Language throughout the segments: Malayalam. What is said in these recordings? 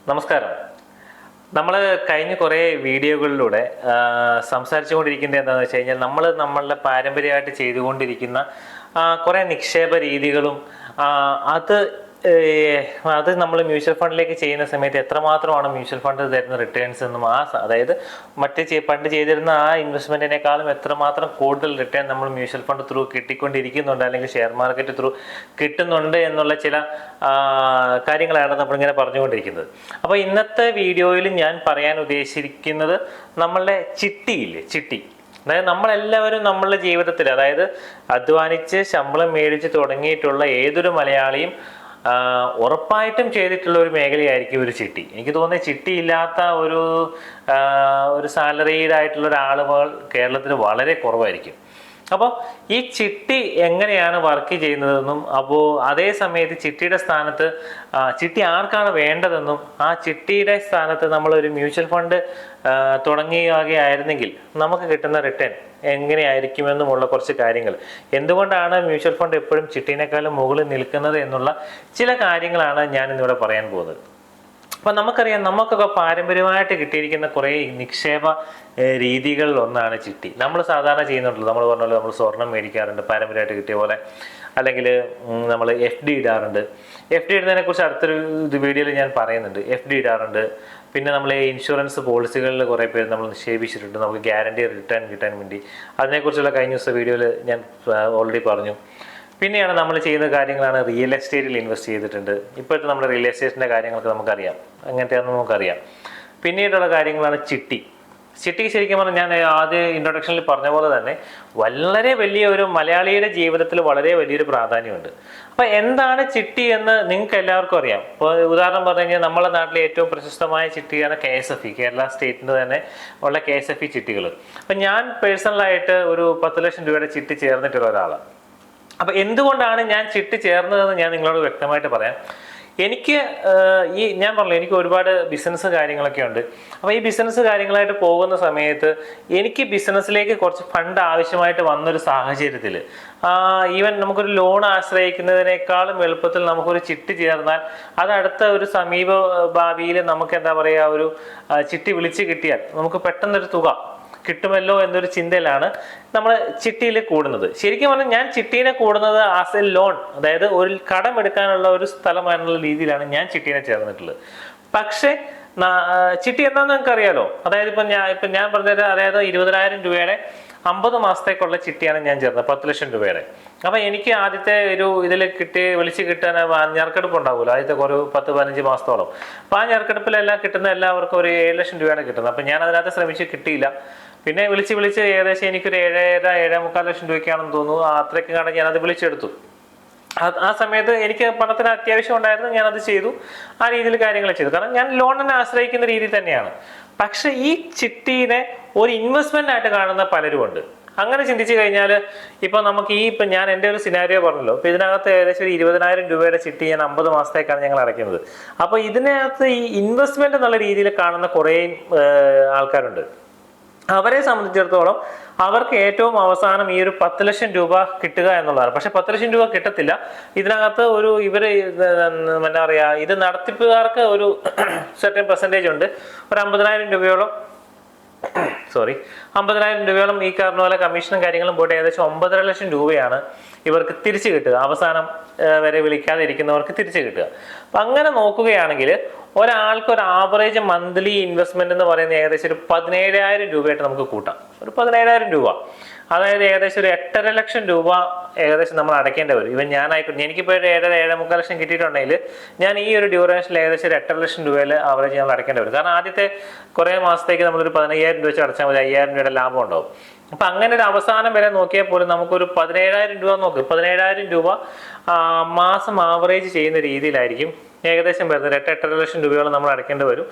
നമസ്കാരം. നമ്മൾ കഴിഞ്ഞ കുറേ വീഡിയോകളിലൂടെ സംസാരിച്ചുകൊണ്ടിരിക്കുന്നത് എന്താണെന്ന് വെച്ച് കഴിഞ്ഞാൽ നമ്മളുടെ പാരമ്പര്യമായിട്ട് ചെയ്തുകൊണ്ടിരിക്കുന്ന കുറേ നിക്ഷേപ രീതികളും അത് അത് നമ്മൾ മ്യൂച്വൽ ഫണ്ടിലേക്ക് ചെയ്യുന്ന സമയത്ത് എത്രമാത്രമാണ് മ്യൂച്വൽ ഫണ്ട് തരുന്ന റിട്ടേൺസ് എന്നും അതായത് പണ്ട് ചെയ്തിരുന്ന ആ ഇൻവെസ്റ്റ്മെൻറ്റിനേക്കാളും എത്രമാത്രം കൂടുതൽ റിട്ടേൺ നമ്മൾ മ്യൂച്വൽ ഫണ്ട് ത്രൂ കിട്ടിക്കൊണ്ടിരിക്കുന്നുണ്ട്, അല്ലെങ്കിൽ ഷെയർ മാർക്കറ്റ് ത്രൂ കിട്ടുന്നുണ്ട് എന്നുള്ള ചില കാര്യങ്ങളാണ് നമ്മളിങ്ങനെ പറഞ്ഞുകൊണ്ടിരിക്കുന്നത്. അപ്പോൾ ഇന്നത്തെ വീഡിയോയിൽ ഞാൻ പറയാൻ ഉദ്ദേശിച്ചിരിക്കുന്നത് നമ്മളുടെ ചിട്ടി, അതായത് നമ്മളെല്ലാവരും നമ്മളുടെ ജീവിതത്തിൽ, അതായത് അധ്വാനിച്ച് ശമ്പളം മേടിച്ച് തുടങ്ങിയിട്ടുള്ള ഏതൊരു മലയാളിയും ഉറപ്പായിട്ടും ചെയ്തിട്ടുള്ള ഒരു മേഖലയായിരിക്കും ഒരു ചിട്ടി. എനിക്ക് തോന്നുന്നത് ചിട്ടി ഇല്ലാത്ത ഒരു സാലറീഡ് ആയിട്ടുള്ള ഒരാളുകൾ കേരളത്തിൽ വളരെ കുറവായിരിക്കും. അപ്പോൾ ഈ ചിട്ടി എങ്ങനെയാണ് വർക്ക് ചെയ്യുന്നതെന്നും, അപ്പോൾ അതേ സമയത്ത് ചിട്ടിയുടെ സ്ഥാനത്ത് ചിട്ടി ആർക്കാണ് വേണ്ടതെന്നും, ആ ചിട്ടിയുടെ സ്ഥാനത്ത് നമ്മളൊരു മ്യൂച്വൽ ഫണ്ട് തുടങ്ങുകയായിരുന്നെങ്കിൽ നമുക്ക് കിട്ടുന്ന റിട്ടേൺ എങ്ങനെയായിരിക്കുമെന്നുമുള്ള കുറച്ച് കാര്യങ്ങൾ, എന്തുകൊണ്ടാണ് മ്യൂച്വൽ ഫണ്ട് എപ്പോഴും ചിട്ടീനേക്കാളും മുകളിൽ നിൽക്കുന്നത് എന്നുള്ള ചില കാര്യങ്ങളാണ് ഞാൻ ഇന്നിവിടെ പറയാൻ പോകുന്നത്. അപ്പം നമുക്കറിയാം, നമുക്കൊക്കെ പാരമ്പര്യമായിട്ട് കിട്ടിയിരിക്കുന്ന കുറേ നിക്ഷേപ രീതികളിൽ ഒന്നാണ് ചിട്ടി. നമ്മൾ സാധാരണ ചെയ്യുന്നുണ്ടല്ലോ, നമ്മൾ പറഞ്ഞ പോലെ നമ്മൾ സ്വർണം മേടിക്കാറുണ്ട് പാരമ്പര്യമായിട്ട് കിട്ടിയ പോലെ, അല്ലെങ്കിൽ നമ്മൾ FD ഇടാറുണ്ട്. FD ഇടുന്നതിനെ കുറിച്ച് അടുത്തൊരു വീഡിയോയിൽ ഞാൻ പറയുന്നുണ്ട്. FD ഇടാറുണ്ട്. പിന്നെ നമ്മൾ ഇൻഷുറൻസ് പോളിസികളിൽ കുറേ പേര് നമ്മൾ നിക്ഷേപിച്ചിട്ടുണ്ട്, നമുക്ക് ഗ്യാരണ്ടി റിട്ടേൺ കിട്ടാൻ വേണ്ടി. അതിനെക്കുറിച്ചുള്ള കഴിഞ്ഞ ദിവസത്തെ വീഡിയോയിൽ ഞാൻ ഓൾറെഡി പറഞ്ഞു. പിന്നെയാണ് നമ്മൾ ചെയ്യുന്ന കാര്യങ്ങളാണ് റിയൽ എസ്റ്റേറ്റിൽ ഇൻവെസ്റ്റ് ചെയ്തിട്ടുണ്ട്. ഇപ്പോഴത്തെ നമ്മുടെ റിയൽ എസ്റ്റേറ്റിൻ്റെ കാര്യങ്ങളൊക്കെ നമുക്കറിയാം, അങ്ങനത്തെയാണെന്ന് നമുക്കറിയാം. പിന്നീടുള്ള കാര്യങ്ങളാണ് ചിട്ടി. ശരിക്കും പറഞ്ഞാൽ ഞാൻ ആദ്യം ഇൻട്രൊഡക്ഷനിൽ പറഞ്ഞ പോലെ തന്നെ വളരെ വലിയ ഒരു മലയാളിയുടെ ജീവിതത്തിൽ വളരെ വലിയൊരു പ്രാധാന്യമുണ്ട്. അപ്പോൾ എന്താണ് ചിട്ടി എന്ന് നിങ്ങൾക്ക് എല്ലാവർക്കും അറിയാം. ഇപ്പോൾ ഉദാഹരണം പറഞ്ഞു കഴിഞ്ഞാൽ നമ്മുടെ നാട്ടിലെ ഏറ്റവും പ്രശസ്തമായ ചിട്ടിയാണ് KSFE, കേരള സ്റ്റേറ്റിൻ്റെ തന്നെ ഉള്ള KSFE ചിട്ടികൾ. അപ്പം ഞാൻ പേഴ്സണലായിട്ട് ഒരു 10 ലക്ഷം രൂപയുടെ ചിട്ടി ചേർന്നിട്ടുള്ള ഒരാളാണ്. അപ്പം എന്തുകൊണ്ടാണ് ഞാൻ ചിട്ടി ചേർന്നതെന്ന് ഞാൻ നിങ്ങളോട് വ്യക്തമായിട്ട് പറയാം. എനിക്ക് ഞാൻ പറഞ്ഞു, എനിക്ക് ഒരുപാട് ബിസിനസ് കാര്യങ്ങളൊക്കെ ഉണ്ട്. അപ്പോൾ ഈ ബിസിനസ് കാര്യങ്ങളായിട്ട് പോകുന്ന സമയത്ത് എനിക്ക് ബിസിനസ്സിലേക്ക് കുറച്ച് ഫണ്ട് ആവശ്യമായിട്ട് വന്നൊരു സാഹചര്യത്തിൽ ഈവൻ നമുക്കൊരു ലോൺ ആശ്രയിക്കുന്നതിനേക്കാളും എളുപ്പത്തിൽ നമുക്കൊരു ചിട്ടി ചേർന്നാൽ അത് അടുത്ത ഒരു സമീപ ഭാവിയിൽ നമുക്ക് എന്താ പറയുക, ഒരു ചിട്ടി വിളിച്ച് കിട്ടിയാൽ നമുക്ക് പെട്ടെന്നൊരു തുക കിട്ടുമല്ലോ എന്നൊരു ചിന്തയിലാണ് നമ്മൾ ചിട്ടിയിൽ കൂടുന്നത്. ശരിക്കും പറഞ്ഞാൽ ഞാൻ ചിട്ടീനെ കൂടുന്നത് ആസ് എ ലോൺ, അതായത് ഒരു കടം എടുക്കാനുള്ള ഒരു സ്ഥലമായുള്ള രീതിയിലാണ് ഞാൻ ചിട്ടീനെ ചേർന്നിട്ടുള്ളത്. പക്ഷേ ചിട്ടി എന്താണെന്ന് നിങ്ങൾക്ക് അറിയാലോ. അതായത് ഇപ്പം ഞാൻ പറഞ്ഞത്, അതായത് 20,000 രൂപയുടെ 50 മാസത്തേക്കുള്ള ചിട്ടിയാണ് ഞാൻ ചേർന്നത്, 10 ലക്ഷം രൂപയുടെ. അപ്പം എനിക്ക് ആദ്യത്തെ ഒരു ഇതിൽ വിളിച്ച് കിട്ടാൻ ഞെറുക്കെടുപ്പ് ഉണ്ടാവുമല്ലോ, ആദ്യത്തെ ഒരു 10-15 മാസത്തോളം. അപ്പം ആ ഞെറുക്കെടുപ്പിലെല്ലാം കിട്ടുന്ന എല്ലാവർക്കും ഒരു 7 ലക്ഷം രൂപയാണ് കിട്ടുന്നത്. അപ്പം ഞാൻ അതിനകത്ത് ശ്രമിച്ച് കിട്ടിയില്ല. പിന്നെ വിളിച്ച് ഏകദേശം എനിക്കൊരു 7.5 ലക്ഷം രൂപയ്ക്കാണെന്ന് തോന്നുന്നു, അത്രയ്ക്ക് കാണാൻ ഞാനത് വിളിച്ചെടുത്തു. ആ സമയത്ത് എനിക്ക് പണത്തിന് അത്യാവശ്യം ഉണ്ടായിരുന്നു, ഞാനത് ചെയ്തു. ആ രീതിയിൽ കാര്യങ്ങൾ ചെയ്തു. കാരണം ഞാൻ ലോണിനെ ആശ്രയിക്കുന്ന രീതി തന്നെയാണ്. പക്ഷെ ഈ ചിട്ടീനെ ഒരു ഇൻവെസ്റ്റ്മെന്റ് ആയിട്ട് കാണുന്ന പലരും ഉണ്ട്. അങ്ങനെ ചിന്തിച്ചു കഴിഞ്ഞാൽ ഇപ്പം നമുക്ക് ഇപ്പം ഞാൻ എൻ്റെ ഒരു സിനാരിയോ പറഞ്ഞല്ലോ. ഇപ്പം ഇതിനകത്ത് ഏകദേശം ഒരു 20,000 രൂപയുടെ ചിട്ടി ഞാൻ 50 മാസത്തേക്കാണ് ഞങ്ങൾ അടയ്ക്കുന്നത്. അപ്പോൾ ഇതിനകത്ത് ഈ ഇൻവെസ്റ്റ്മെന്റ് എന്നുള്ള രീതിയിൽ കാണുന്ന കുറേ ആൾക്കാരുണ്ട്. അവരെ സംബന്ധിച്ചിടത്തോളം അവർക്ക് ഏറ്റവും അവസാനം ഈ ഒരു 10 ലക്ഷം രൂപ കിട്ടുക എന്നുള്ളതാണ്. പക്ഷെ 10 ലക്ഷം രൂപ കിട്ടത്തില്ല. ഇതിനകത്ത് എന്താ പറയുക, ഇത് നടത്തിപ്പുകാർക്ക് ഒരു സെർട്ടൻ പെർസെൻറ്റേജ് ഉണ്ട്. ഒരു 50,000 രൂപയോളം 50,000 രൂപയോളം ഈ പറഞ്ഞ പോലെ കമ്മീഷനും കാര്യങ്ങളും പോയിട്ട് ഏകദേശം 9.5 ലക്ഷം രൂപയാണ് ഇവർക്ക് തിരിച്ചു കിട്ടുക. അവസാനം വരെ വിളിക്കാതെ ഇരിക്കുന്നവർക്ക് തിരിച്ചു കിട്ടുക. അപ്പം അങ്ങനെ നോക്കുകയാണെങ്കിൽ ഒരാൾക്ക് ഒരു ആവറേജ് മന്ത്ലി ഇൻവെസ്റ്റ്മെന്റ് എന്ന് പറയുന്നത് ഏകദേശം ഒരു 17,000 രൂപയായിട്ട് നമുക്ക് കൂട്ടാം. ഒരു 17,000 രൂപ, അതായത് ഏകദേശം ഒരു 8.5 ലക്ഷം രൂപ ഏകദേശം നമ്മൾ അടയ്ക്കേണ്ടി വരും. ഇവൻ ഞാനായിക്കോട്ടെ, എനിക്കിപ്പോൾ ഒരു 7.5 ലക്ഷം കിട്ടിയിട്ടുണ്ടെങ്കിൽ ഞാൻ ഈ ഒരു ഡ്യൂറേഷനിൽ ഏകദേശം ഒരു 8.5 ലക്ഷം രൂപയിൽ ആവറേജ് നമ്മൾ അടയ്ക്കേണ്ടി വരും. കാരണം ആദ്യത്തെ കുറേ മാസത്തേക്ക് നമ്മളൊരു 15,000 രൂപ വെച്ച് അടച്ചാൽ മതി, 5,000 രൂപയുടെ ലാഭം ഉണ്ടാവും. അപ്പം അങ്ങനെ ഒരു അവസാനം വരെ നോക്കിയാൽ പോലും നമുക്കൊരു 17,000 രൂപ 17,000 രൂപ മാസം ആവറേജ് ചെയ്യുന്ന രീതിയിലായിരിക്കും ഏകദേശം വരുന്നത്. 8.5 ലക്ഷം രൂപയോളം നമ്മൾ അടയ്ക്കേണ്ടി വരും.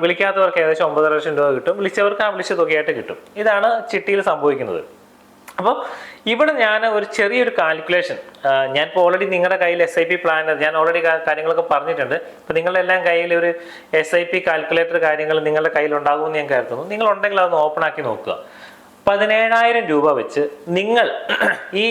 വിളിക്കാത്തവർക്ക് ഏകദേശം 9.5 ലക്ഷം രൂപ കിട്ടും, വിളിച്ചവർക്ക് ആ വിളിച്ച തുകയായിട്ട് കിട്ടും. ഇതാണ് ചിട്ടിയിൽ സംഭവിക്കുന്നത്. അപ്പോൾ ഇവിടെ ഞാൻ ഒരു ചെറിയൊരു കാൽക്കുലേഷൻ, ഞാനിപ്പോൾ ഓൾറെഡി നിങ്ങളുടെ കയ്യിൽ SIP പ്ലാനർ ഞാൻ ഓൾറെഡി കാര്യങ്ങളൊക്കെ പറഞ്ഞിട്ടുണ്ട്. അപ്പോൾ നിങ്ങളുടെ എല്ലാം കയ്യിൽ ഒരു SIP കാൽക്കുലേറ്റർ കാര്യങ്ങൾ നിങ്ങളുടെ കയ്യിൽ ഉണ്ടാകുമെന്ന് ഞാൻ കരുതുന്നു. നിങ്ങളുണ്ടെങ്കിൽ അതൊന്ന് ഓപ്പൺ ആക്കി നോക്കുക. 17,000 രൂപ വെച്ച് നിങ്ങൾ ഈ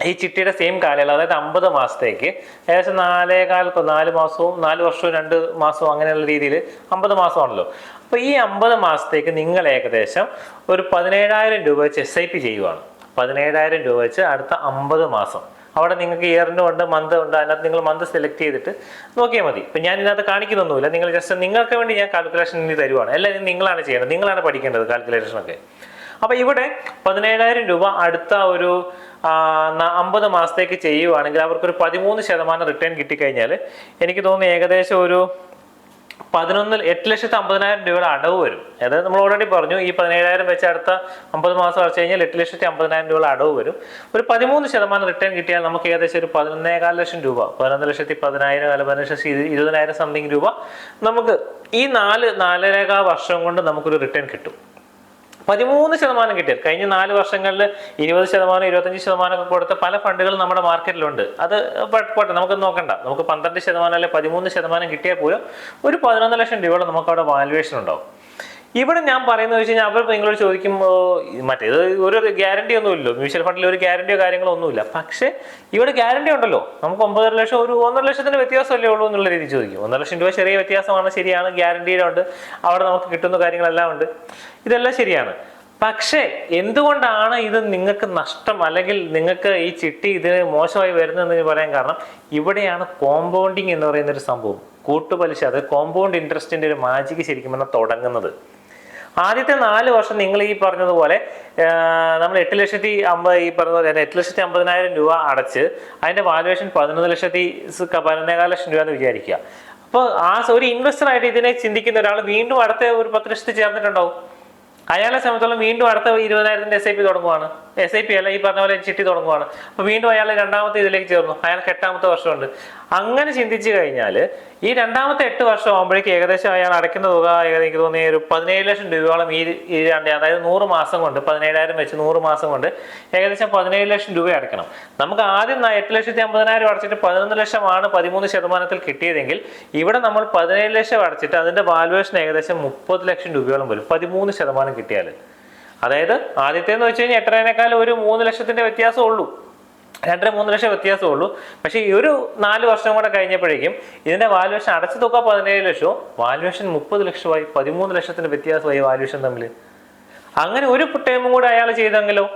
ഈ ചിട്ടിയുടെ സെയിം കാലയളവ്, അതായത് 50 മാസത്തേക്ക് ഏകദേശം 4 മാസവും 4 വർഷവും 2 മാസവും അങ്ങനെയുള്ള രീതിയിൽ 50 മാസമാണല്ലോ. അപ്പോൾ ഈ 50 മാസത്തേക്ക് നിങ്ങൾ ഏകദേശം ഒരു 17,000 രൂപ വെച്ച് SIP ചെയ്യുവാണ്. 17,000 രൂപ വെച്ച് അടുത്ത 50 മാസം. അവിടെ നിങ്ങൾക്ക് ഇയറിൻ്റെ ഉണ്ട്, മന്ത് ഉണ്ട്. അതിനകത്ത് നിങ്ങൾ മന്ത് സെലക്ട് ചെയ്തിട്ട് നോക്കിയാൽ മതി. ഇപ്പം ഞാൻ ഇതിനകത്ത് കാണിക്കുന്നൊന്നുമില്ല, നിങ്ങൾ ജസ്റ്റ് നിങ്ങൾക്ക് വേണ്ടി ഞാൻ കാൽക്കുലേഷൻ ഇനി തരുവാണ്. എല്ലാം നിങ്ങളാണ് ചെയ്യേണ്ടത്, നിങ്ങളാണ് പഠിക്കേണ്ടത് കാൽക്കുലേഷനൊക്കെ. അപ്പോൾ ഇവിടെ 17,000 രൂപ അടുത്ത ഒരു 50 മാസത്തേക്ക് ചെയ്യുവാണെങ്കിൽ അവർക്കൊരു 13% റിട്ടേൺ കിട്ടിക്കഴിഞ്ഞാൽ എനിക്ക് തോന്നുന്നു ഏകദേശം ഒരു 8,50,000 രൂപയുടെ അടവ് വരും. അതായത് നമ്മൾ ഓൾറെഡി പറഞ്ഞു, ഈ 17,000 വെച്ച് അടുത്ത 50 മാസം അടച്ചു കഴിഞ്ഞാൽ 8,50,000 രൂപയുടെ അടവ് വരും. ഒരു 13% റിട്ടേൺ കിട്ടിയാൽ നമുക്ക് ഏകദേശം ഒരു 11,4 ലക്ഷം രൂപ, 11,10,000 അല്ല 11,20,000 സംതിങ് രൂപ നമുക്ക് ഈ 4.5 വർഷം കൊണ്ട് നമുക്കൊരു റിട്ടേൺ കിട്ടും. 13% കിട്ടിയാൽ, കഴിഞ്ഞ 4 വർഷങ്ങളിൽ 20%, 25% ഒക്കെ കൊടുത്ത പല ഫണ്ടുകളും നമ്മുടെ മാർക്കറ്റിലുണ്ട്. അത് പോട്ടെ, നമുക്ക് നോക്കണ്ട. നമുക്ക് 12% അല്ലെ 13% കിട്ടിയാൽ പോലും ഒരു 11 ലക്ഷം രൂപയുടെ നമുക്ക് അവിടെ വാല്യുവേഷൻ ഉണ്ടാവും. ഇവിടെ ഞാൻ പറയുന്നത് വെച്ച് കഴിഞ്ഞാൽ അവർ നിങ്ങളോട് ചോദിക്കുമ്പോൾ മറ്റേത് ഒരു ഗ്യാരണ്ടി ഒന്നുമില്ലല്ലോ, മ്യൂച്വൽ ഫണ്ടിൽ ഒരു ഗ്യാരണ്ടിയോ കാര്യങ്ങളോ ഒന്നുമില്ല. പക്ഷേ ഇവിടെ ഗ്യാരണ്ടി ഉണ്ടല്ലോ. നമുക്ക് 9.5 ലക്ഷം ഒരു 1.5 ലക്ഷത്തിന് വ്യത്യാസമല്ലേ ഉള്ളൂ എന്നുള്ള രീതി ചോദിക്കും. 1.5 ലക്ഷം രൂപ ചെറിയ വ്യത്യാസമാണ്, ശരിയാണ്. ഗ്യാരണ്ടിയുടെ ഉണ്ട്, അവിടെ നമുക്ക് കിട്ടുന്ന കാര്യങ്ങളെല്ലാം ഉണ്ട്, ഇതെല്ലാം ശരിയാണ്. പക്ഷേ എന്തുകൊണ്ടാണ് ഇത് നിങ്ങൾക്ക് നഷ്ടം, അല്ലെങ്കിൽ നിങ്ങൾക്ക് ഈ ചിട്ടി ഇതിന് മോശമായി വരുന്നതെന്ന് പറയാൻ കാരണം ഇവിടെയാണ് കോമ്പൗണ്ടിങ് എന്ന് പറയുന്ന ഒരു സംഭവം, കൂട്ടുപലിശ, അത് കോമ്പൗണ്ട് ഇൻട്രസ്റ്റിന്റെ ഒരു മാജിക്ക് ശരിക്കും പറഞ്ഞാൽ തുടങ്ങുന്നത്. ആദ്യത്തെ 4 വർഷം നിങ്ങൾ ഈ പറഞ്ഞതുപോലെ നമ്മൾ 8,50,000 രൂപ അടച്ച് അതിന്റെ വാല്യുവേഷൻ 11,14 ലക്ഷം രൂപ എന്ന് വിചാരിക്കുക. അപ്പോൾ ഒരു ഇൻവെസ്റ്റർ ആയിട്ട് ഇതിനെ ചിന്തിക്കുന്ന ഒരാൾ വീണ്ടും അടുത്ത ഒരു 10 ലക്ഷത്തിൽ ചേർന്നിട്ടുണ്ടാവും. അയാളെ സംബന്ധിച്ചോളം വീണ്ടും അടുത്ത 20,000 SIP തുടങ്ങുവാണ്. SIP അല്ല, ഈ പറഞ്ഞ പോലെ ചിട്ടി തുടങ്ങുവാണ്. അപ്പോൾ വീണ്ടും അയാൾ രണ്ടാമത്തെ ഇതിലേക്ക് ചേർന്നു, അയാൾക്ക് 8ാമത്തെ വർഷമുണ്ട്. അങ്ങനെ ചിന്തിച്ചു കഴിഞ്ഞാൽ ഈ രണ്ടാമത്തെ 8 വർഷം ആകുമ്പോഴേക്കും ഏകദേശം അയാൾ അടയ്ക്കുന്ന തുക എനിക്ക് തോന്നിയ ഒരു 17 ലക്ഷം രൂപയോളം ഈ അതായത് 100 മാസം കൊണ്ട് 17,000 വെച്ച് 100 മാസം കൊണ്ട് ഏകദേശം 17 ലക്ഷം രൂപ അടയ്ക്കണം. നമുക്ക് ആദ്യം 8,50,000 അടച്ചിട്ട് 11 ലക്ഷമാണ് 13% കിട്ടിയതെങ്കിൽ ഇവിടെ നമ്മൾ 17 ലക്ഷം അടച്ചിട്ട് അതിന്റെ വാല്യുവേഷൻ ഏകദേശം 30 ലക്ഷം രൂപയോളം വരും 13% കിട്ടിയാൽ. അതായത് ആദ്യത്തേന്ന് വെച്ച് കഴിഞ്ഞാൽ 8,000-നേക്കാൾ ഒരു 3 ലക്ഷത്തിന്റെ വ്യത്യാസം ഉള്ളൂ, 2-3 ലക്ഷം വ്യത്യാസമുള്ളൂ. പക്ഷേ ഈ ഒരു 4 വർഷം കൂടെ കഴിഞ്ഞപ്പോഴേക്കും ഇതിന്റെ വാല്യുവേഷൻ അടച്ച തുക 17 ലക്ഷവും വാല്യുവേഷൻ 30 ലക്ഷമായി, 13 ലക്ഷത്തിന്റെ വ്യത്യാസമായി വാല്യുവേഷൻ തമ്മിൽ. അങ്ങനെ ഒരു ടേമും കൂടെ അയാൾ ചെയ്തെങ്കിലോ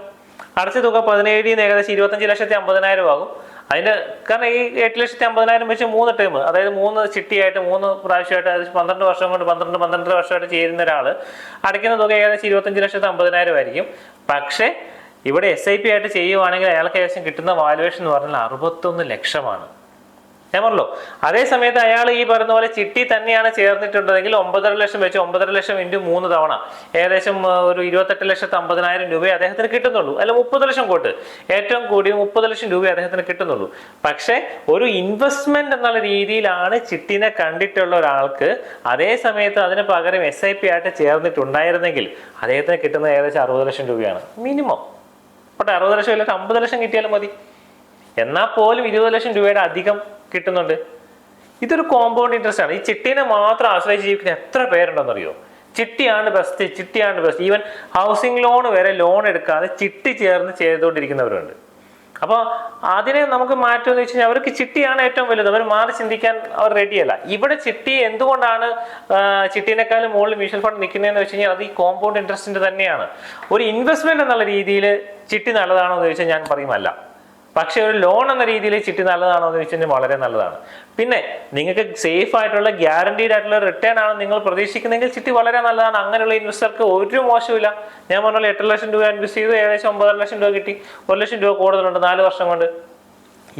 അടച്ച തുക 17 ഏകദേശം 25,50,000 ആകും. അതിന്റെ കാരണം ഈ 8,50,000 വെച്ച് 3 ടേം, അതായത് 3 ചിട്ടിയായിട്ട് 3 പ്രാവശ്യമായിട്ട്, അതായത് 12 വർഷം കൊണ്ട് 12 വർഷമായിട്ട് ചേരുന്ന ഒരാൾ അടയ്ക്കുന്ന തുക ഏകദേശം 25,50,000 ആയിരിക്കും. പക്ഷേ ഇവിടെ SIP ആയിട്ട് ചെയ്യുവാണെങ്കിൽ അയാൾക്ക് ഏകദേശം കിട്ടുന്ന വാല്യുവേഷൻ എന്ന് പറഞ്ഞാൽ 61 ലക്ഷമാണ്. ഞാൻ പറഞ്ഞല്ലോ, അതേ സമയത്ത് അയാൾ ഈ പറയുന്ന പോലെ ചിട്ടി തന്നെയാണ് ചേർന്നിട്ടുണ്ടെങ്കിൽ 9.5 ലക്ഷം വെച്ച് 9.5 ലക്ഷം ഇൻറ്റു 3 തവണ ഏകദേശം ഒരു 28,50,000 രൂപയെ അദ്ദേഹത്തിന് കിട്ടുന്നുള്ളൂ. അല്ല 30 ലക്ഷം കോട്ട്, ഏറ്റവും കൂടി 30 ലക്ഷം രൂപയെ അദ്ദേഹത്തിന് കിട്ടുന്നുള്ളൂ. പക്ഷേ ഒരു ഇൻവെസ്റ്റ്മെന്റ് എന്നുള്ള രീതിയിലാണ് ചിട്ടിനെ കണ്ടിട്ടുള്ള ഒരാൾക്ക് അതേ സമയത്ത് അതിന് പകരം SIP ആയിട്ട് ചേർന്നിട്ടുണ്ടായിരുന്നെങ്കിൽ അദ്ദേഹത്തിന് കിട്ടുന്നത് ഏകദേശം 60 ലക്ഷം രൂപയാണ് മിനിമം. പക്ഷേ 60 ലക്ഷം ഇല്ല, 50 ലക്ഷം കിട്ടിയാലും മതി. എന്നാൽ പോലും 20 ലക്ഷം രൂപയുടെ അധികം കിട്ടുന്നുണ്ട്. ഇതൊരു കോമ്പൗണ്ട് ഇൻട്രസ്റ്റ് ആണ്. ഈ ചിട്ടീനെ മാത്രം ആശ്രയിച്ച് ജീവിക്കുന്ന എത്ര പേരുണ്ടെന്നറിയോ? ചിട്ടിയാണ് ബെസ്റ്റ്, ചിട്ടിയാണ് ബെസ്റ്റ്. ഈവൻ ഹൗസിംഗ് ലോൺ വരെ ലോൺ എടുക്കാതെ ചിട്ടി ചേർന്ന് ചെയ്തുകൊണ്ടിരിക്കുന്നവരുണ്ട്. അപ്പോൾ അതിനെ നമുക്ക് മാറ്റുമെന്ന് വെച്ച് കഴിഞ്ഞാൽ അവർക്ക് ചിട്ടിയാണ് ഏറ്റവും വലുത്, അവർ മാറി ചിന്തിക്കാൻ അവർ റെഡിയല്ല. ഇവിടെ ചിട്ടി എന്തുകൊണ്ടാണ് ചിട്ടീനേക്കാളും മുകളിൽ മ്യൂച്വൽ ഫണ്ട് നിൽക്കുന്നതെന്ന് വെച്ച് കഴിഞ്ഞാൽ അത് ഈ കോമ്പൗണ്ട് ഇൻട്രസ്റ്റിന്റെ തന്നെയാണ്. ഒരു ഇൻവെസ്റ്റ്മെന്റ് എന്നുള്ള രീതിയിൽ ചിട്ടി നല്ലതാണോ എന്ന് ചോദിച്ചാൽ ഞാൻ പറയുമല്ല. പക്ഷെ ഒരു ലോൺ എന്ന രീതിയിൽ ചിട്ടി നല്ലതാണോ എന്ന് വെച്ച് കഴിഞ്ഞാൽ വളരെ നല്ലതാണ്. പിന്നെ നിങ്ങൾക്ക് സേഫ് ആയിട്ടുള്ള ഗ്യാരണ്ടീഡ് ആയിട്ടുള്ള റിട്ടേൺ ആണ് നിങ്ങൾ പ്രതീക്ഷിക്കുന്നതെങ്കിൽ ചിട്ടി വളരെ നല്ലതാണ്. അങ്ങനെയുള്ള ഇൻവെസ്റ്റർക്ക് ഒരു മോശമില്ല. ഞാൻ പറഞ്ഞ 8 ലക്ഷം രൂപ ഇൻവെസ്റ്റ് ചെയ്തു, ഏകദേശം 9.5 ലക്ഷം രൂപ കിട്ടി, 1 ലക്ഷം രൂപ കൂടുതലുണ്ട് 4 വർഷം കൊണ്ട്.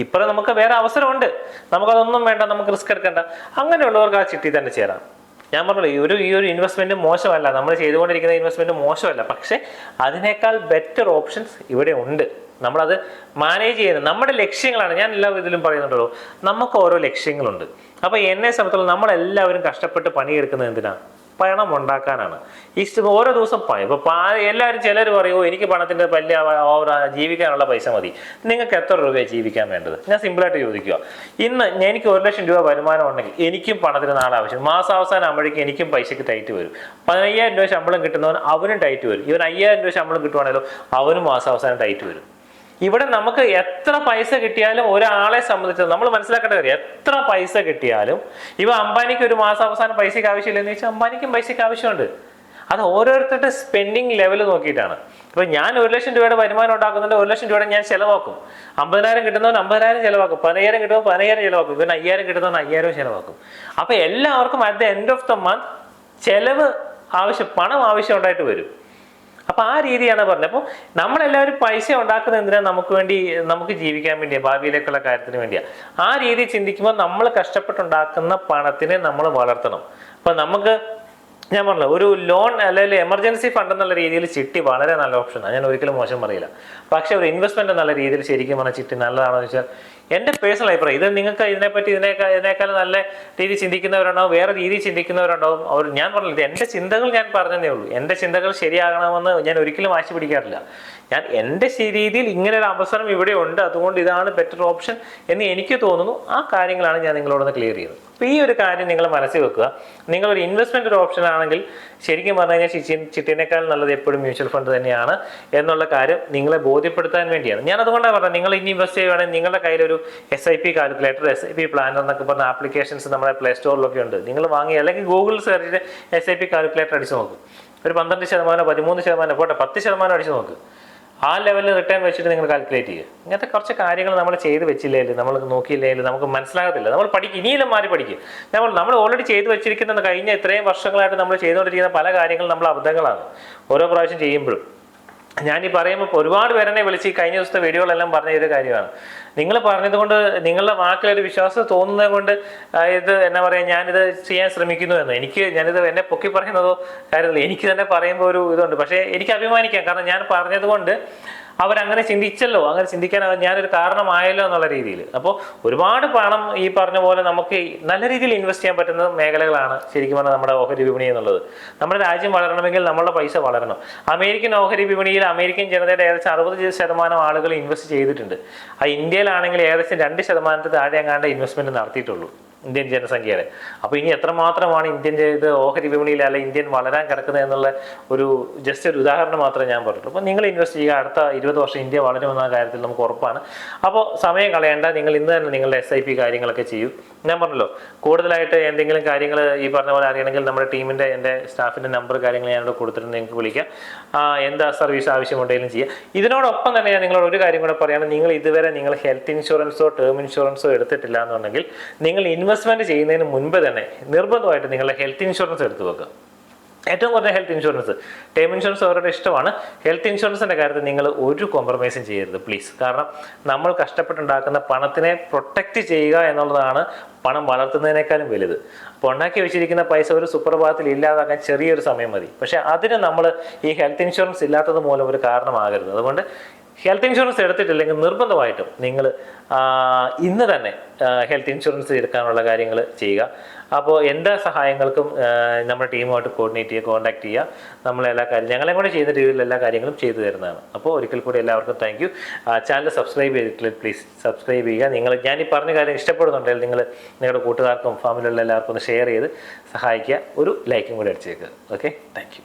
ഇപ്പം നമുക്ക് വേറെ അവസരമുണ്ട്, നമുക്കതൊന്നും വേണ്ട, നമുക്ക് റിസ്ക് എടുക്കണ്ട. അങ്ങനെയുള്ളവർക്ക് ആ ചിട്ടി തന്നെ ചേരാം. ഞാൻ പറഞ്ഞല്ലോ, ഈ ഒരു ഇൻവെസ്റ്റ്മെന്റ് മോശമല്ല, നമ്മൾ ചെയ്തുകൊണ്ടിരിക്കുന്ന ഇൻവെസ്റ്റ്മെന്റ് മോശമല്ല. പക്ഷെ അതിനേക്കാൾ ബെറ്റർ ഓപ്ഷൻസ് ഇവിടെ ഉണ്ട്. നമ്മളത് മാനേജ് ചെയ്യുന്നത് നമ്മുടെ ലക്ഷ്യങ്ങളാണ്. ഞാൻ എല്ലാ ഇതിലും പറയുന്നുണ്ടല്ലോ, നമുക്ക് ഓരോ ലക്ഷ്യങ്ങളുണ്ട്. അപ്പോൾ എന്നെ സംബന്ധിച്ചിടത്തോളം നമ്മളെല്ലാവരും കഷ്ടപ്പെട്ട് പണിയെടുക്കുന്നത് എന്തിനാണ്? പണം ഉണ്ടാക്കാനാണ്. ഓരോ ദിവസം പണി. ഇപ്പോൾ എല്ലാവരും ചിലർ പറയുമോ എനിക്ക് പണത്തിൻ്റെ വലിയ ജീവിക്കാനുള്ള പൈസ മതി. നിങ്ങൾക്ക് എത്ര രൂപയാണ് ജീവിക്കാൻ വേണ്ടത്? ഞാൻ സിമ്പിളായിട്ട് ചോദിക്കുക. ഇന്ന് എനിക്ക് 1 ലക്ഷം രൂപ വരുമാനം ഉണ്ടെങ്കിൽ എനിക്കും പണത്തിന് നാളെ ആവശ്യം. മാസാവസാനം ആകുമ്പോഴേക്കും എനിക്കും പൈസയ്ക്ക് ടൈറ്റ് വരും. 15,000 രൂപ ശമ്പളം കിട്ടുന്നവൻ അവനും ടൈറ്റ് വരും. ഇവൻ 5,000 രൂപ ശമ്പളം കിട്ടുവാണെങ്കിലോ അവനും മാസാവസാനം ടൈറ്റ് വരും. ഇവിടെ നമുക്ക് എത്ര പൈസ കിട്ടിയാലും ഒരാളെ സംബന്ധിച്ച് നമ്മൾ മനസ്സിലാക്കേണ്ട കാര്യം, എത്ര പൈസ കിട്ടിയാലും ഇവ അംബാനിക്ക് ഒരു മാസം അവസാനം പൈസയ്ക്ക് ആവശ്യമില്ലെന്ന് വെച്ചാൽ അംബാനിക്കും പൈസയ്ക്ക് ആവശ്യമുണ്ട്. അത് ഓരോരുത്തരുടെ സ്പെൻഡിങ് ലെവൽ നോക്കിയിട്ടാണ്. ഇപ്പം ഞാൻ 1 ലക്ഷം രൂപയുടെ വരുമാനം ഉണ്ടാക്കുന്നുണ്ട്, 1 ലക്ഷം രൂപയുടെ ഞാൻ ചിലവാക്കും. 50,000 കിട്ടുന്നവൻ 50,000 ചിലവാക്കും, 15,000 കിട്ടുമ്പോൾ 15,000 ചിലവാക്കും, പിന്നെ 5,000 കിട്ടുന്നവൻ 5,000 ചിലവാക്കും. അപ്പം എല്ലാവർക്കും at the end of the month ചെലവ് പണം ആവശ്യം ഉണ്ടായിട്ട് വരും. അപ്പം ആ രീതിയാണ് പറഞ്ഞത്. അപ്പോൾ നമ്മളെല്ലാവരും പൈസ ഉണ്ടാക്കുന്നത് എന്തിനാണ്? നമുക്ക് ജീവിക്കാൻ വേണ്ടിയാണ്, ഭാവിയിലേക്കുള്ള കാര്യത്തിന് വേണ്ടിയാണ്. ആ രീതി ചിന്തിക്കുമ്പോൾ നമ്മൾ കഷ്ടപ്പെട്ടുണ്ടാക്കുന്ന പണത്തിനെ നമ്മൾ വളർത്തണം. അപ്പം നമുക്ക് ഞാൻ പറഞ്ഞല്ലോ, ഒരു ലോൺ അല്ലെങ്കിൽ എമർജൻസി ഫണ്ട് എന്നുള്ള രീതിയിൽ ചിട്ടി വളരെ നല്ല ഓപ്ഷനാണ്, ഞാൻ ഒരിക്കലും മോശം പറയില്ല. പക്ഷെ ഒരു ഇൻവെസ്റ്റ്മെന്റ് നല്ല രീതിയിൽ ശരിക്കും പറഞ്ഞാൽ ചിട്ടി നല്ലതാണോ എന്ന് വെച്ചാൽ എൻ്റെ പേഴ്സണൽ അഭിപ്രായം. ഇത് നിങ്ങൾക്ക് ഇതിനേക്കാൾ നല്ല രീതി ചിന്തിക്കുന്നവരുണ്ടാവും, വേറെ രീതി ചിന്തിക്കുന്നവരുണ്ടാവും. ഞാൻ പറഞ്ഞില്ല, ഇത് എൻ്റെ ചിന്തകൾ ഞാൻ പറഞ്ഞതേ ഉള്ളൂ. എൻ്റെ ചിന്തകൾ ശരിയാകണമെന്ന് ഞാൻ ഒരിക്കലും വാശി പിടിക്കാറില്ല. ഞാൻ എൻ്റെ രീതിയിൽ ഇങ്ങനെ ഒരു അവസരം ഇവിടെ ഉണ്ട്, അതുകൊണ്ട് ഇതാണ് ബെറ്റർ ഓപ്ഷൻ എന്ന് എനിക്ക് തോന്നുന്നു. ആ കാര്യങ്ങളാണ് ഞാൻ നിങ്ങളോടൊന്ന് ക്ലിയർ ചെയ്യുന്നത്. അപ്പോൾ ഈ ഒരു കാര്യം നിങ്ങൾ മനസ്സിൽ വെക്കുക. നിങ്ങളൊരു ഇൻവെസ്റ്റ്മെന്റ് ഒരു ഓപ്ഷൻ ആണെങ്കിൽ ശരിക്കും പറഞ്ഞു കഴിഞ്ഞാൽ ചിട്ടിനേക്കാൾ നല്ലത് എപ്പോഴും മ്യൂച്വൽ ഫണ്ട് തന്നെയാണ് എന്നുള്ള കാര്യം നിങ്ങളെ ബോധ്യപ്പെടുത്താൻ വേണ്ടിയാണ്. ഞാൻ അതുകൊണ്ടാണ് പറഞ്ഞത്, നിങ്ങൾ ഇനി ഇൻവെസ്റ്റ് ചെയ്യുകയാണെങ്കിൽ നിങ്ങളുടെ കയ്യിലൊരു SIP കാൽക്കുലേറ്റർ, SIP പ്ലാനർ എന്നൊക്കെ പറഞ്ഞ ആപ്ലിക്കേഷൻസ് നമ്മുടെ പ്ലേ സ്റ്റോറിലൊക്കെ ഉണ്ട്. നിങ്ങൾ വാങ്ങി അല്ലെങ്കിൽ ഗൂഗിൾ സെർച്ച് ചെയ്ത് SIP കാൽക്കുലേറ്റർ അടിച്ച് നോക്കും. ഒരു 12%, 13%, പോട്ടെ 10% അടിച്ച് നോക്ക്. ആ ലെവലിൽ റിട്ടേൺ വെച്ചിട്ട് നിങ്ങൾ കാൽക്കുലേറ്റ് ചെയ്യുക. ഇങ്ങനത്തെ കുറച്ച് കാര്യങ്ങൾ നമ്മൾ ചെയ്ത് വെച്ചില്ലെങ്കിൽ, നമ്മൾ നോക്കിയില്ലെങ്കിൽ നമുക്ക് മനസ്സിലാകത്തില്ല. നമ്മൾ ഇനിയും മാറി പഠിക്കും. നമ്മൾ ഓൾറെഡി ചെയ്ത് വെച്ചിരിക്കുന്ന കഴിഞ്ഞ ഇത്രയും വർഷങ്ങളായിട്ട് നമ്മൾ ചെയ്തുകൊണ്ടിരിക്കുന്ന പല കാര്യങ്ങളും നമ്മൾ അബദ്ധങ്ങളാണ് ഓരോ പ്രാവശ്യം ചെയ്യുമ്പോഴും. ഞാനീ പറയുമ്പോൾ ഒരുപാട് പേരെന്നെ വിളിച്ച് കഴിഞ്ഞ ദിവസത്തെ വീഡിയോകളെല്ലാം പറഞ്ഞ ഒരു കാര്യമാണ്. നിങ്ങൾ പറഞ്ഞത് കൊണ്ട് നിങ്ങളുടെ വാക്കിലൊരു വിശ്വാസം തോന്നുന്നത് കൊണ്ട് ഇത് എന്നാ പറയുക, ഞാനിത് ചെയ്യാൻ ശ്രമിക്കുന്നു എന്ന്. ഞാനിത് എന്നെ പൊക്കി പറയുന്നതോ കാര്യമില്ല, എനിക്ക് തന്നെ പറയുമ്പോൾ ഒരു ഇതുണ്ട്. പക്ഷേ എനിക്ക് അഭിമാനിക്കാം, കാരണം ഞാൻ പറഞ്ഞത് കൊണ്ട് അവരങ്ങനെ ചിന്തിച്ചല്ലോ, അങ്ങനെ ചിന്തിക്കാൻ ഞാനൊരു കാരണമായല്ലോ എന്നുള്ള രീതിയിൽ. അപ്പോൾ ഒരുപാട് പണം ഈ പറഞ്ഞ പോലെ നമുക്ക് നല്ല രീതിയിൽ ഇൻവെസ്റ്റ് ചെയ്യാൻ പറ്റുന്ന മേഖലകളാണ് ശരിക്കും പറഞ്ഞാൽ നമ്മുടെ ഓഹരി വിപണി എന്നുള്ളത്. നമ്മുടെ രാജ്യം വളരണമെങ്കിൽ നമ്മളുടെ പൈസ വളരണം. അമേരിക്കൻ ഓഹരി വിപണിയിൽ അമേരിക്കൻ ജനതയുടെ ഏകദേശം 60% ആളുകൾ ഇൻവെസ്റ്റ് ചെയ്തിട്ടുണ്ട്. ഇന്ത്യയിലാണെങ്കിൽ ഏകദേശം 2% താഴെ എങ്ങാണ്ട് ഇൻവെസ്റ്റ്മെന്റ് നടത്തിയിട്ടുള്ളൂ ഇന്ത്യൻ ജനസംഖ്യയുടെ. അപ്പോൾ ഇനി എത്രമാത്രമാണ് ഇന്ത്യൻ ഓഹരി വിപണിയിൽ അല്ലെങ്കിൽ ഇന്ത്യൻ വളരാൻ കിടക്കുന്നത് എന്നുള്ള ഒരു ജസ്റ്റ് ഒരു ഉദാഹരണം മാത്രമേ ഞാൻ പറഞ്ഞുള്ളൂ. അപ്പോൾ നിങ്ങൾ ഇൻവെസ്റ്റ് ചെയ്യുക, അടുത്ത 20 വർഷം ഇന്ത്യ വളരുമെന്ന കാര്യത്തിൽ നമുക്ക് ഉറപ്പാണ്. അപ്പോൾ സമയം കളയേണ്ട, നിങ്ങൾ ഇന്ന് തന്നെ നിങ്ങളുടെ SIP കാര്യങ്ങളൊക്കെ ചെയ്യൂ. ഞാൻ പറഞ്ഞല്ലോ, കൂടുതലായിട്ട് എന്തെങ്കിലും കാര്യങ്ങൾ ഈ പറഞ്ഞ പോലെ അറിയണമെങ്കിൽ നമ്മുടെ ടീമിൻ്റെ, എൻ്റെ സ്റ്റാഫിൻ്റെ നമ്പർ കാര്യങ്ങൾ ഞാനിവിടെ കൊടുത്തിട്ട് നിങ്ങൾക്ക് വിളിക്കാം. എന്താ സർവീസ് ആവശ്യമുണ്ടെങ്കിലും ചെയ്യാം. ഇതിനോടൊപ്പം തന്നെ ഞാൻ നിങ്ങളോട് ഒരു കാര്യം കൂടെ പറയുകയാണ്. നിങ്ങൾ ഇതുവരെ ഹെൽത്ത് ഇൻഷുറൻസോ ടേം ഇൻഷുറൻസോ എടുത്തിട്ടില്ല എന്നുണ്ടെങ്കിൽ നിങ്ങൾ ഇൻവെസ്റ്റ്മെന്റ് ചെയ്യുന്നതിന് മുൻപ് തന്നെ നിർബന്ധമായിട്ട് നിങ്ങളുടെ ഹെൽത്ത് ഇൻഷുറൻസ് എടുത്തു വെക്കുക. ഏറ്റവും കുറഞ്ഞ ഹെൽത്ത് ഇൻഷുറൻസ്. ടേം ഇൻഷുറൻസ് അവരുടെ ഇഷ്ടമാണ്. ഹെൽത്ത് ഇൻഷുറൻസിൻ്റെ കാര്യത്തിൽ നിങ്ങൾ ഒരു കോംപ്രമൈസും ചെയ്യരുത് പ്ലീസ്. കാരണം നമ്മൾ കഷ്ടപ്പെട്ടുണ്ടാക്കുന്ന പണത്തിനെ പ്രൊട്ടക്റ്റ് ചെയ്യുക എന്നുള്ളതാണ് പണം വളർത്തുന്നതിനേക്കാളും വലുത്. അപ്പോൾ ഉണ്ടാക്കി വെച്ചിരിക്കുന്ന പൈസ ഒരു സുപ്രഭാതത്തിൽ ഇല്ലാതാക്കാൻ ചെറിയൊരു സമയം മതി. പക്ഷേ അതിന് നമ്മൾ ഈ ഹെൽത്ത് ഇൻഷുറൻസ് ഇല്ലാത്തത് മൂലം ഒരു കാരണമാകരുത്. അതുകൊണ്ട് ഹെൽത്ത് ഇൻഷുറൻസ് എടുത്തിട്ടില്ലെങ്കിൽ നിർബന്ധമായിട്ടും നിങ്ങൾ ഇന്ന് തന്നെ ഹെൽത്ത് ഇൻഷുറൻസ് എടുക്കാനുള്ള കാര്യങ്ങൾ ചെയ്യുക. അപ്പോൾ എന്താ സഹായങ്ങൾക്കും നമ്മുടെ ടീമുമായിട്ട് കോൺടാക്ട് ചെയ്യുക. നമ്മളെല്ലാ കാര്യം ഞങ്ങളെ കൂടെ ചെയ്യുന്ന രീതിയിൽ എല്ലാ കാര്യങ്ങളും ചെയ്തു തരുന്നതാണ്. അപ്പോൾ ഒരിക്കൽ കൂടി എല്ലാവർക്കും താങ്ക് യു. ചാനൽ സബ്സ്ക്രൈബ് ചെയ്തിട്ടില്ല, പ്ലീസ് സബ്സ്ക്രൈബ് ചെയ്യുക. ഞാൻ ഈ പറഞ്ഞ കാര്യം ഇഷ്ടപ്പെടുന്നുണ്ടെങ്കിൽ നിങ്ങൾ നിങ്ങളുടെ കൂട്ടുകാർക്കും ഫാമിലിയുള്ള എല്ലാവർക്കും ഒന്ന് ഷെയർ ചെയ്ത് സഹായിക്കുക. ഒരു ലൈക്കും കൂടി അടിച്ചേക്കുക. Okay, thank you.